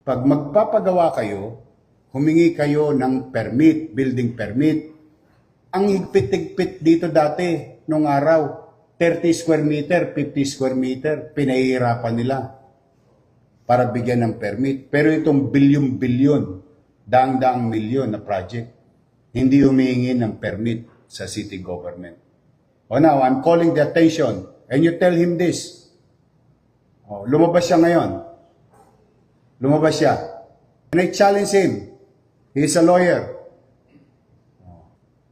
Pag magpapagawa kayo, humingi kayo ng permit, building permit. Ang higpit-higpit dito dati, nung araw, 30 square meter, 50 square meter, pinahihirapan nila para bigyan ng permit. Pero itong bilyon-bilyon, daang-daang milyon na project, hindi humihingi ng permit sa city government. O now, I'm calling the attention, and you tell him this. O, lumabas siya ngayon. Lumabas siya. And I challenge him. He is a lawyer.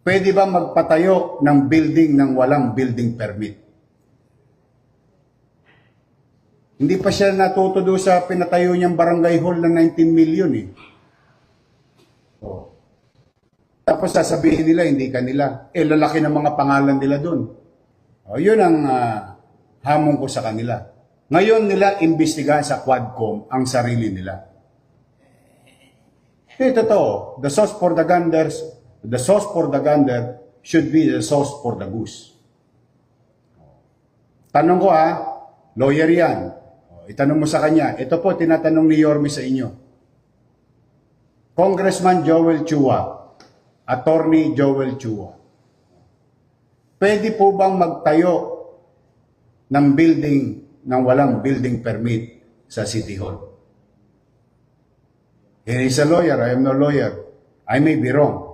Pwede ba magpatayo ng building ng walang building permit? Hindi pa siya natuto doon sa pinatayo niyang barangay hall na 19 million eh. Oh. Tapos sasabihin nila, hindi kanila. Lalaki ng mga pangalan nila doon. Oh, yun ang hamon ko sa kanila. Ngayon nila imbestigahan sa Quadcom ang sarili nila. Totoo, the sauce for the gander should be the sauce for the goose. Tanong ko lawyer yan. Itanong mo sa kanya, ito po tinatanong ni Yorme sa inyo. Congressman Joel Chua, Attorney Joel Chua, pwede po bang magtayo ng building ng walang building permit sa City Hall? He is a lawyer, I am no lawyer. I may be wrong.